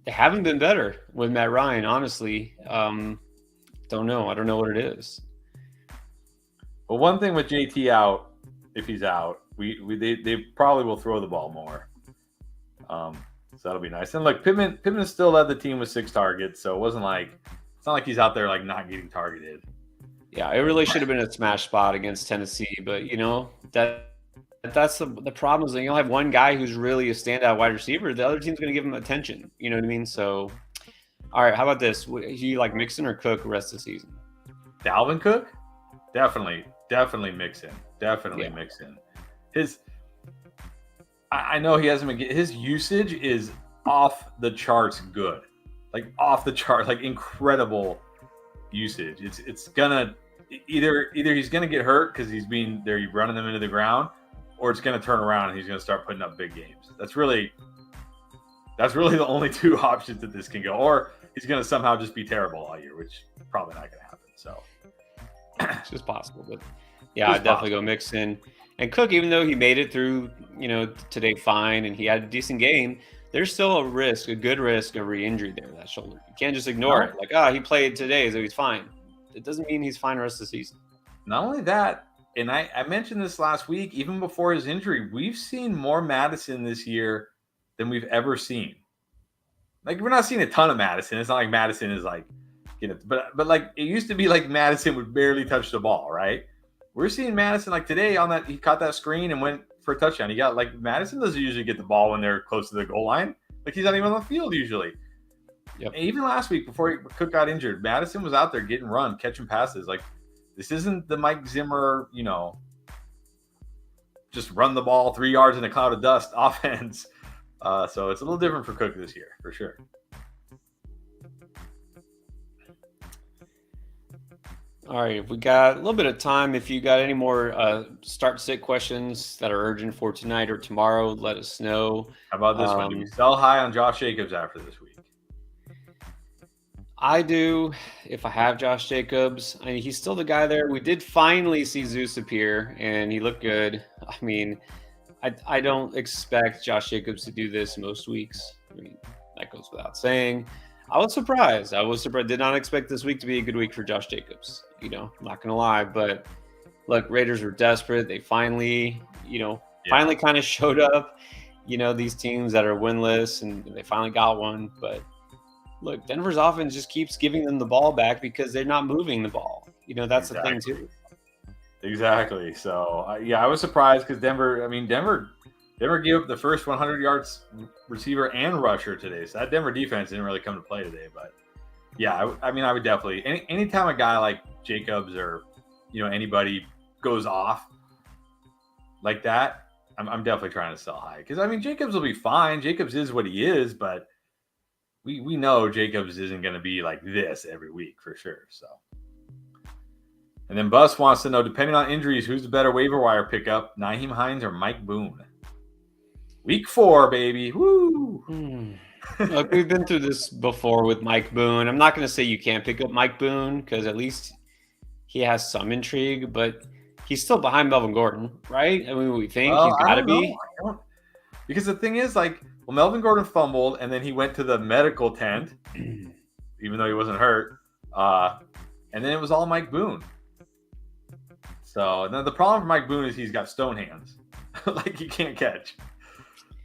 they haven't been better with Matt Ryan, honestly. Don't know. I don't know what it is. Well, one thing with JT out, if he's out, they probably will throw the ball more. So that'll be nice. And look, Pittman still led the team with 6 targets, so it's not like he's out there like not getting targeted. Yeah, it really should have been a smash spot against Tennessee, but that's the problem is that you'll have one guy who's really a standout wide receiver. The other team's going to give him attention. You know what I mean? So, all right, how about this? Do you like Mixon or Cook the rest of the season? Dalvin Cook, definitely Mixon, Mixon. I know he hasn't been. His usage is off the charts good, like off the chart, like incredible usage. It's gonna either he's gonna get hurt because he's running them into the ground, or it's gonna turn around and he's gonna start putting up big games. That's really the only 2 options that this can go, or he's gonna somehow just be terrible all year, which probably not gonna happen. So it's just possible, but yeah, I'd definitely go Mixon. And Cook, even though he made it through, today fine, and he had a decent game, there's still a good risk of re-injury there, that shoulder. You can't just ignore it. Like, he played today, so he's fine. It doesn't mean he's fine the rest of the season. Not only that, and I mentioned this last week, even before his injury, we've seen more Madison this year than we've ever seen. Like, we're not seeing a ton of Madison. It's not like Madison is like, but like it used to be like Madison would barely touch the ball, right? We're seeing Madison like today on that. He caught that screen and went for a touchdown. He got like Madison doesn't usually get the ball when they're close to the goal line. Like he's not even on the field usually. Yep. Even last week before Cook got injured, Madison was out there getting run, catching passes. Like this isn't the Mike Zimmer, just run the ball 3 yards in a cloud of dust offense. So it's a little different for Cook this year for sure. All right, if we got a little bit of time, if you got any more start-sit questions that are urgent for tonight or tomorrow, let us know. How about this one? Do we sell high on Josh Jacobs after this week? I do, if I have Josh Jacobs. I mean, he's still the guy there. We did finally see Zeus appear, and he looked good. I mean, I don't expect Josh Jacobs to do this most weeks. I mean, that goes without saying. I was surprised. Did not expect this week to be a good week for Josh Jacobs. I'm not going to lie. But, look, Raiders were desperate. They finally kind of showed up. These teams that are winless, and they finally got one. But, look, Denver's offense just keeps giving them the ball back because they're not moving the ball. That's the thing, too. Exactly. So, I was surprised because Denver gave up the first 100 yards receiver and rusher today. So that Denver defense didn't really come to play today. But, I would definitely – anytime a guy like Jacobs or, anybody goes off like that, I'm definitely trying to sell high. Because, Jacobs will be fine. Jacobs is what he is. But we know Jacobs isn't going to be like this every week for sure. So. And then Bus wants to know, depending on injuries, who's the better waiver wire pickup, Nyheim Hines or Mike Boone? Week 4, baby. Woo! Look, we've been through this before with Mike Boone. I'm not going to say you can't pick up Mike Boone because at least he has some intrigue, but he's still behind Melvin Gordon, right? We think he's got to be. Because the thing is, Melvin Gordon fumbled, and then he went to the medical tent, even though he wasn't hurt. And then it was all Mike Boone. So the problem for Mike Boone is he's got stone hands. He can't catch.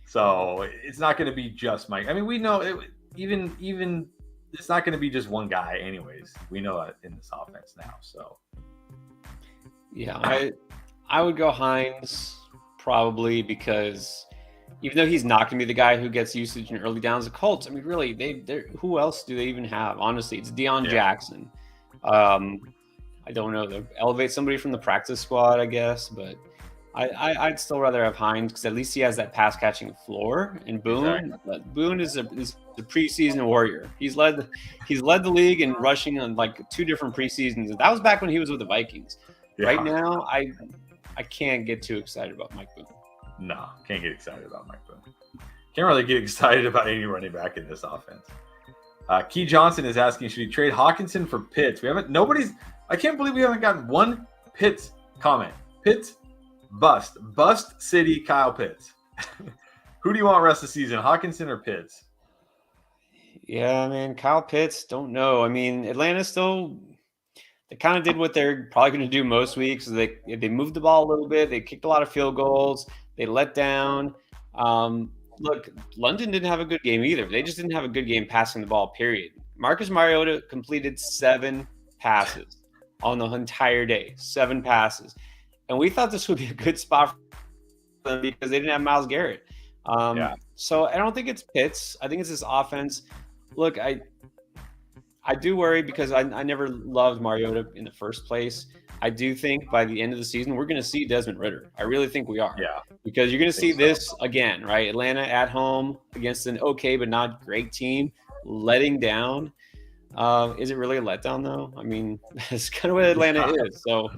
So it's not going to be just Mike. We know it, even it's not going to be just one guy anyways. We know that in this offense now. So yeah, I would go Hines probably because even though he's not going to be the guy who gets usage in early downs, the Colts, really, who else do they even have? Honestly, it's Deion Jackson. I don't know. They'll elevate somebody from the practice squad, I guess, but I'd still rather have Hines because at least he has that pass catching floor. And Boone, Boone is a preseason warrior. He's led the league in rushing on 2 different preseasons. And that was back when he was with the Vikings. Yeah. Right now, I can't get too excited about Mike Boone. No, can't get excited about Mike Boone. Can't really get excited about any running back in this offense. Key Johnson is asking, should he trade Hawkinson for Pitts? I can't believe we haven't gotten one Pitts comment. Pitts, bust city Kyle Pitts. Who do you want rest of the season, Hawkinson or Pitts? Yeah, man, Kyle Pitts, don't know. I mean, Atlanta still, they kind of did what they're probably going to do most weeks. They moved the ball a little bit. They kicked a lot of field goals. They let down. Look, London didn't have a good game either. They just didn't have a good game passing the ball, period. Marcus Mariota completed 7 passes on the entire day. 7 passes. And we thought this would be a good spot for them because they didn't have Myles Garrett. So I don't think it's Pitts. I think it's this offense. Look, I do worry because I never loved Mariota in the first place. I do think by the end of the season, we're going to see Desmond Ridder. I really think we are. Yeah. Because you're going to see this again, right? Atlanta at home against an okay but not great team, letting down. Is it really a letdown, though? I mean, that's kind of what Atlanta is. So,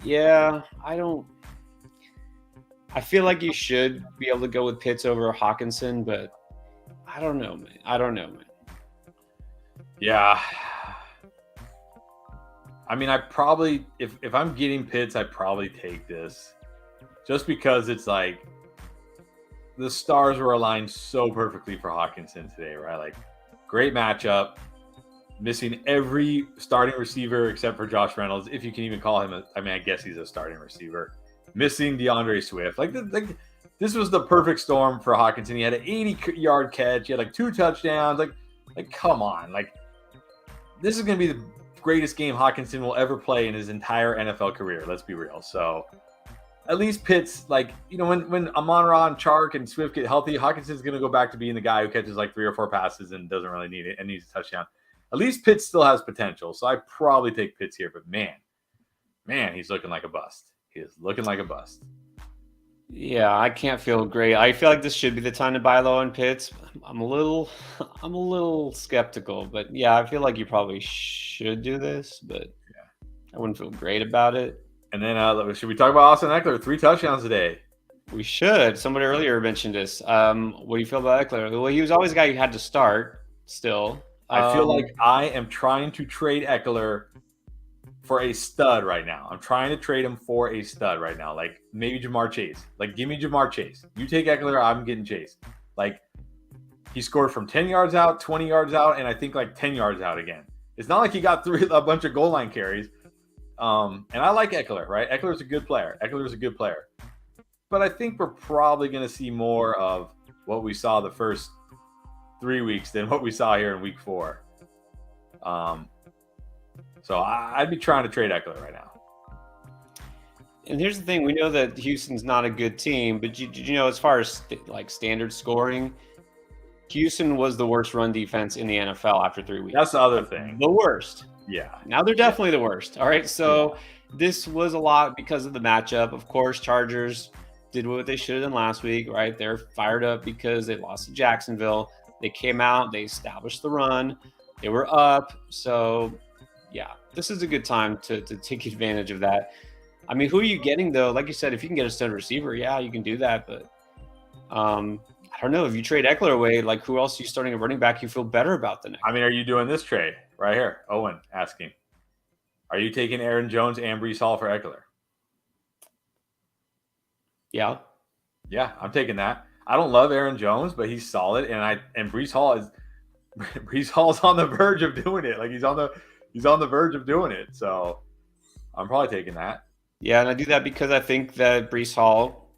yeah, I feel like you should be able to go with Pitts over Hawkinson, but I don't know, man. Yeah. I mean, I probably, if I'm getting Pitts, I probably take this. Just because it's like the stars were aligned so perfectly for Hawkinson today, right? Like, great matchup. Missing every starting receiver except for Josh Reynolds, if you can even call him I guess he's a starting receiver. Missing DeAndre Swift. Like this was the perfect storm for Hawkinson. He had an 80-yard catch. He had like 2 touchdowns. Like come on. Like, this is going to be the greatest game Hawkinson will ever play in his entire NFL career. Let's be real. So at least Pitts, like, you know, when Amon-Ra and Chark and Swift get healthy, Hawkinson's going to go back to being the guy who catches like 3 or 4 passes and doesn't really need it and needs a touchdown. At least Pitts still has potential. So I probably take Pitts here. But man, he's looking like a bust. He is looking like a bust. Yeah, I can't feel great. I feel like this should be the time to buy low on Pitts. I'm a little skeptical, but yeah, I feel like you probably should do this, but yeah, I wouldn't feel great about it. And then should we talk about Austin Eckler? 3 touchdowns today. We should. Somebody earlier mentioned this. What do you feel about Eckler? Well, he was always a guy you had to start still. I feel like I am trying to trade Eckler for a stud right now. I'm trying to trade him for a stud right now. Like, maybe Jamar Chase. Like, give me Jamar Chase. You take Eckler, I'm getting Chase. Like, he scored from 10 yards out, 20 yards out, and I think like 10 yards out again. It's not like he got through a bunch of goal line carries. And I like Eckler, right? Eckler's a good player. But I think we're probably going to see more of what we saw the first 3 weeks than what we saw here in week 4. So I'd be trying to trade Eckler right now. And here's the thing. We know that Houston's not a good team, but you know, as far as like standard scoring, Houston was the worst run defense in the NFL after 3 weeks. That's the other thing. The worst. Yeah. Now they're definitely the worst. All right. So this was a lot because of the matchup. Of course, Chargers did what they should have done last week, right? They're fired up because they lost to Jacksonville. They came out, they established the run. They were up. So, yeah, this is a good time to take advantage of that. I mean, who are you getting, though? Like you said, if you can get a stud receiver, yeah, you can do that. But I don't know. If you trade Eckler away, like, who else are you starting a running back you feel better about the next? I mean, are you doing this trade right here? Owen asking. Are you taking Aaron Jones and Breece Hall for Eckler? Yeah. Yeah, I'm taking that. I don't love Aaron Jones, but he's solid, and Breece Hall's on the verge of doing it. Like, he's on the verge of doing it. So I'm probably taking that. Yeah, and I do that because I think that Breece Hall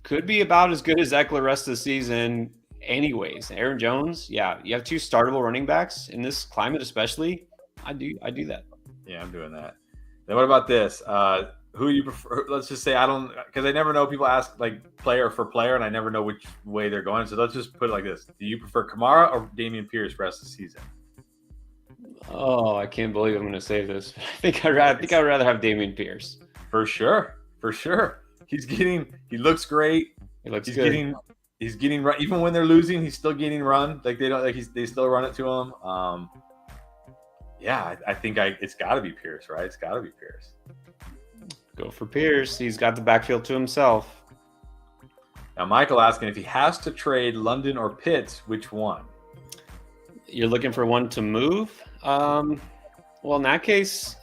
could be about as good as Eckler rest of the season anyways. Aaron Jones, yeah, you have 2 startable running backs in this climate especially. I do that. Yeah, I'm doing that. Then what about this? Who do you prefer? Let's just say because I never know. People ask like player for player, and I never know which way they're going. So let's just put it like this: do you prefer Kamara or Dameon Pierce for the rest of the season? Oh, I can't believe I'm going to say this. I think I'd rather have Dameon Pierce. For sure. He looks great. He's good. He's getting run. Even when they're losing, he's still getting run. Like, they still run it to him. Yeah, I think it's got to be Pierce, right? It's got to be Pierce. Go for Pierce. He's got the backfield to himself. Now, Michael asking if he has to trade London or Pitts, which one? You're looking for one to move? Well, in that case,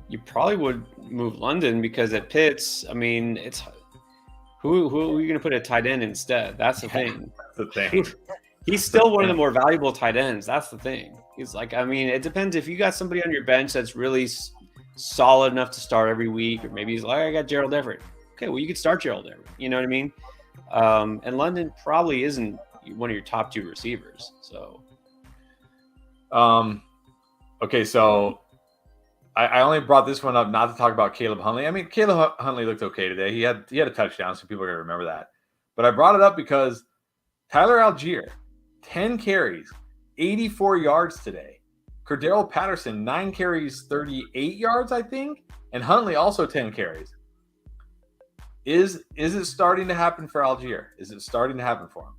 you probably would move London because at Pitts, I mean, it's who are you going to put a tight end instead? That's the thing. That's the thing. He's still one of the more valuable tight ends. That's the thing. He's like, I mean, it depends if you got somebody on your bench that's really solid enough to start every week, or maybe he's like, I got Gerald Everett. Okay, well, you could start Gerald Everett. You know what I mean? And London probably isn't one of your top 2 receivers. So, okay, so I only brought this one up not to talk about Caleb Huntley. I mean, Caleb Huntley looked okay today. He had a touchdown, so people are gonna remember that. But I brought it up because Tyler Algier, 10 carries, 84 yards today. Cordero Patterson, 9 carries, 38 yards, I think, and Huntley also 10 carries. Is it starting to happen for Algier? Is it starting to happen for him?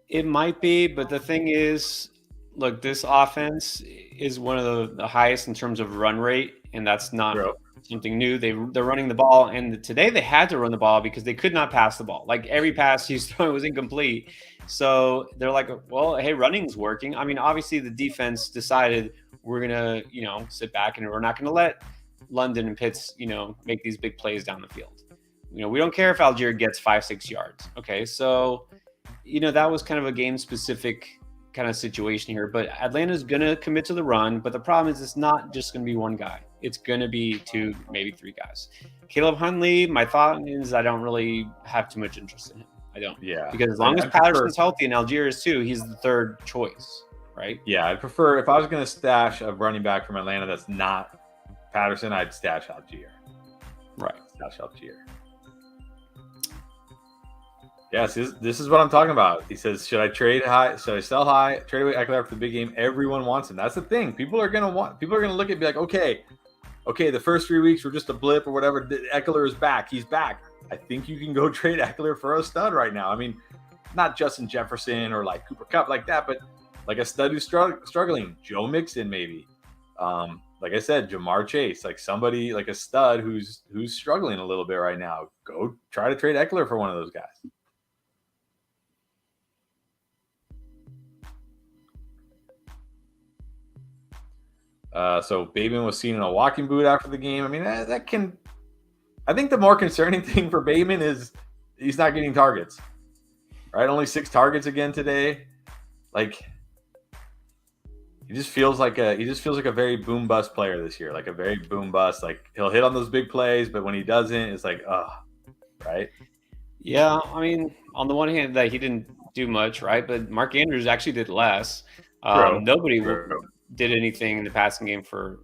it might be, but the thing is, look, this offense is one of the highest in terms of run rate, and that's not something new. They're running the ball, and today they had to run the ball because they could not pass the ball. Like every pass he's throwing was incomplete. So they're like, well, hey, running's working. I mean, obviously the defense decided we're gonna, sit back and we're not gonna let London and Pitts, make these big plays down the field. We don't care if Algier gets 5-6 yards. Okay, so that was kind of a game specific kind of situation here, but Atlanta's going to commit to the run, but the problem is it's not just going to be one guy. It's going to be 2, maybe 3 guys. Caleb Huntley, my thought is I don't really have too much interest in him. I don't. Yeah. Because as long as Patterson's healthy and Algier is too, he's the third choice, right? Yeah, I'd prefer, if I was going to stash a running back from Atlanta that's not Patterson, I'd stash Algier. Right. Stash Algier. Yes, this is what I'm talking about. He says, should I trade high? Should I sell high? Trade away Eckler after the big game? Everyone wants him. That's the thing. People are gonna look at it and be like, okay, the first 3 weeks were just a blip or whatever. Eckler is back. He's back. I think you can go trade Eckler for a stud right now. I mean, not Justin Jefferson or like Cooper Kupp like that, but like a stud who's struggling. Joe Mixon maybe. Like I said, Jamar Chase, like somebody like a stud who's struggling a little bit right now. Go try to trade Eckler for one of those guys. So Bateman was seen in a walking boot after the game. I mean, I think the more concerning thing for Bateman is he's not getting targets, right? Only 6 targets again today. Like he just feels like a very boom bust player this year, like a very boom bust. Like he'll hit on those big plays, but when he doesn't, it's like, right? Yeah, I mean, on the one hand, that he didn't do much, right? But Mark Andrews actually did less. Nobody did anything in the passing game for,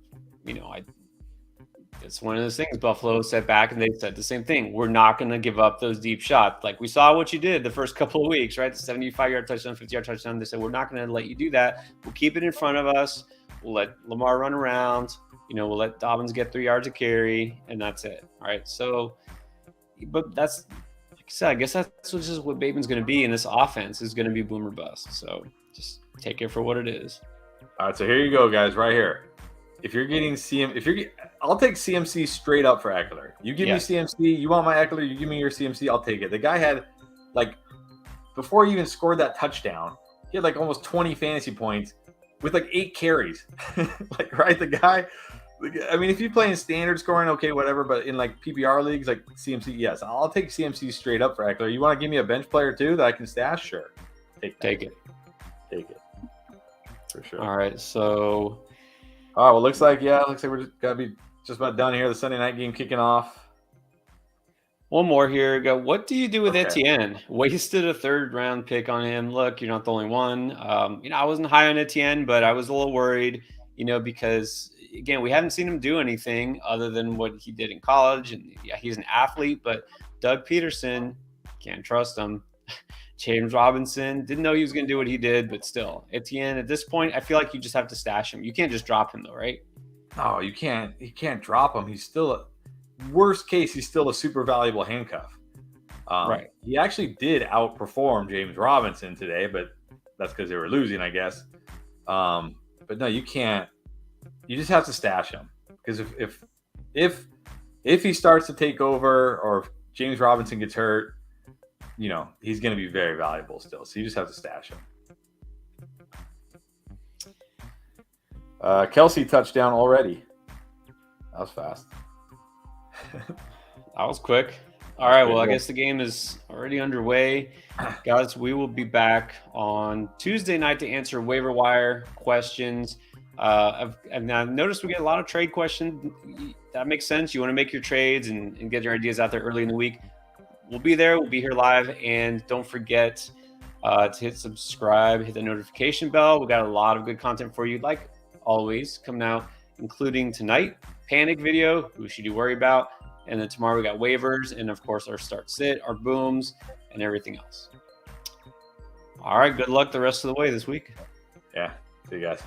it's one of those things. Buffalo sat back and they said the same thing. We're not going to give up those deep shots. Like we saw what you did the first couple of weeks, right? The 75-yard touchdown, 50-yard touchdown. They said, we're not going to let you do that. We'll keep it in front of us. We'll let Lamar run around. We'll let Dobbins get 3 yards of carry, and that's it. All right. So, but that's, like I said, I guess that's just what Bateman's going to be in this offense is going to be boom or bust. So just take it for what it is. All right, so here you go, guys, right here. If you're getting I'll take CMC straight up for Eckler. You give me CMC, you want my Eckler, you give me your CMC, I'll take it. The guy had, like, before he even scored that touchdown, he had like almost 20 fantasy points with like 8 carries. Like, right, the guy, I mean, if you play in standard scoring, okay, whatever, but in like PPR leagues, like CMC, yes, I'll take CMC straight up for Eckler. You want to give me a bench player too that I can stash? Sure. Take it. For sure. All right, so. All right, well, looks like we're gotta be just about done here. The Sunday night game kicking off. One more here. What do you do with Etienne? Wasted a 3rd-round pick on him. Look, you're not the only one. I wasn't high on Etienne, but I was a little worried, because again, we haven't seen him do anything other than what he did in college. And yeah, he's an athlete, but Doug Peterson, can't trust him. James Robinson, didn't know he was going to do what he did, but still, Etienne, at this point, I feel like you just have to stash him. You can't just drop him, though, right? No, you can't. You can't drop him. He's still worst case, he's still a super valuable handcuff. Right. He actually did outperform James Robinson today, but that's because they were losing, I guess. But no, you can't. You just have to stash him because if he starts to take over or if James Robinson gets hurt, he's going to be very valuable still. So you just have to stash him. Kelsey touchdown already. That was fast. That was quick. All right, well, I guess the game is already underway. Guys, we will be back on Tuesday night to answer waiver wire questions. I've noticed we get a lot of trade questions. That makes sense. You want to make your trades and get your ideas out there early in the week. We'll be there. We'll be here live. And don't forget to hit subscribe, hit the notification bell. We got a lot of good content for you, like always, coming out, including tonight, panic video, who should you worry about? And then tomorrow we got waivers and, of course, our start sit, our booms, and everything else. All right, good luck the rest of the way this week. Yeah, see you guys.